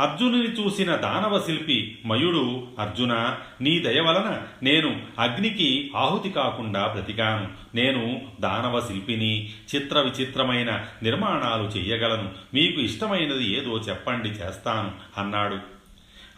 అర్జునుని చూసిన దానవ శిల్పి మయుడు, అర్జున, నీ దయ వలన నేను అగ్నికి ఆహుతి కాకుండా బ్రతికాను. నేను దానవ శిల్పిని, చిత్ర విచిత్రమైన నిర్మాణాలు చెయ్యగలను. మీకు ఇష్టమైనది ఏదో చెప్పండి, చేస్తాను అన్నాడు.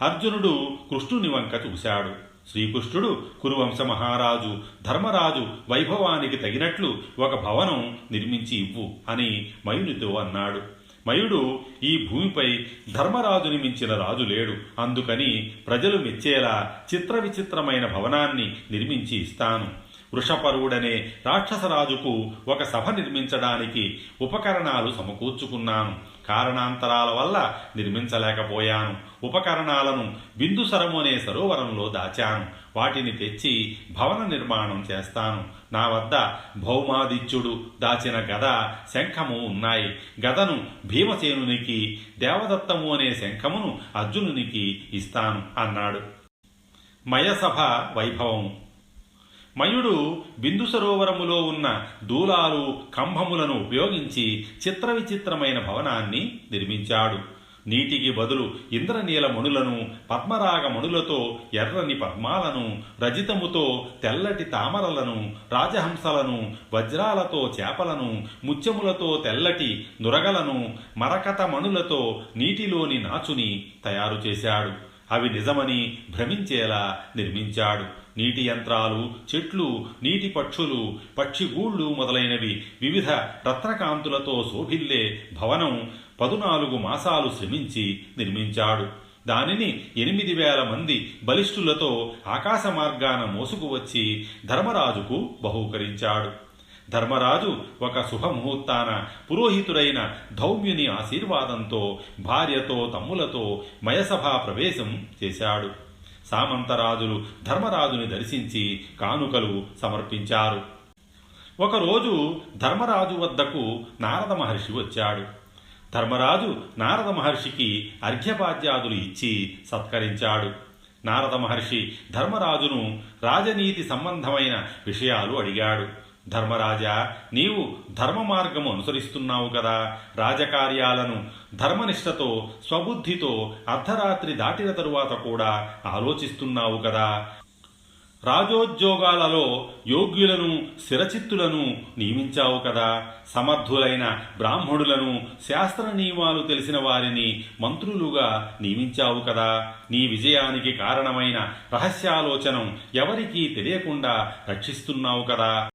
అర్జునుడు కృష్ణుని వంక చూశాడు. శ్రీకృష్ణుడు కురువంశ మహారాజు ధర్మరాజు వైభవానికి తగినట్లు ఒక భవనం నిర్మించి ఇవ్వు అని మయునితో అన్నాడు. మయుడు, ఈ భూమిపై ధర్మరాజుని మించిన రాజు లేడు, అందుకని ప్రజలు మెచ్చేలా చిత్ర విచిత్రమైన భవనాన్ని నిర్మించి ఇస్తాను. వృషపరువుడనే రాక్షసరాజుకు ఒక సభ నిర్మించడానికి ఉపకరణాలు సమకూర్చుకున్నాను. కారణాంతరాల వల్ల నిర్మించలేకపోయాను. ఉపకరణాలను బిందుసరము అనే సరోవరంలో దాచాను. వాటిని తెచ్చి భవన నిర్మాణం చేస్తాను. నా వద్ద భౌమాదిత్యుడు దాచిన గద, శంఖము ఉన్నాయి. గదను భీమసేనునికి, దేవదత్తము అనే శంఖమును అర్జునునికి ఇస్తాను అన్నాడు. మయసభ వైభవం. మయుడు బిందు సరోవరములో ఉన్న దూలాలు, కంభములను ఉపయోగించి చిత్ర విచిత్రమైన భవనాన్ని నిర్మించాడు. నీటికి బదులు ఇంద్రనీల మణులను, పద్మరాగ మణులతో ఎర్రని పద్మాలను, రజితముతో తెల్లటి తామరలను, రాజహంసలను, వజ్రాలతో చేపలను, ముత్యములతో తెల్లటి నురగలను, మరకత మణులతో నీటిలోని నాచుని తయారు చేశాడు. అవి నిజమని భ్రమించేలా నిర్మించాడు. నీటి యంత్రాలు, చెట్లు, నీటి పక్షులు, పక్షిగూళ్ళు మొదలైనవి వివిధ రత్నకాంతులతో శోభిల్లే భవనం 14 మాసాలు శ్రమించి నిర్మించాడు. దానిని 8,000 మంది బలిష్ఠులతో ఆకాశ మార్గాన మోసుకువచ్చి ధర్మరాజుకు బహూకరించాడు. ధర్మరాజు ఒక శుభముహూర్తాన పురోహితుడైన ధౌమ్యుని ఆశీర్వాదంతో భార్యతో తమ్ములతో మయసభా ప్రవేశం చేశాడు. సామంతరాజులు ధర్మరాజుని దర్శించి కానుకలు సమర్పించారు. ఒకరోజు ధర్మరాజు వద్దకు నారద మహర్షి వచ్చాడు. ధర్మరాజు నారద మహర్షికి అర్ఘ్యపాద్యాదులు ఇచ్చి సత్కరించాడు. నారద మహర్షి ధర్మరాజును రాజనీతి సంబంధమైన విషయాలు అడిగాడు. ధర్మరాజా, నీవు ధర్మ మార్గము అనుసరిస్తున్నావు కదా, రాజకార్యాలను ధర్మనిష్టతో స్వబుద్ధితో అర్ధరాత్రి దాటిన తరువాత కూడా ఆలోచిస్తున్నావు కదా. రాజోద్యోగాలలో యోగ్యులను, స్థిరచిత్తులను నియమించావు కదా. సమర్థులైన బ్రాహ్మణులను, శాస్త్ర నియమాలు తెలిసిన వారిని మంత్రులుగా నియమించావు కదా. నీ విజయానికి కారణమైన రహస్యాలోచనం ఎవరికీ తెలియకుండా రక్షిస్తున్నావు కదా.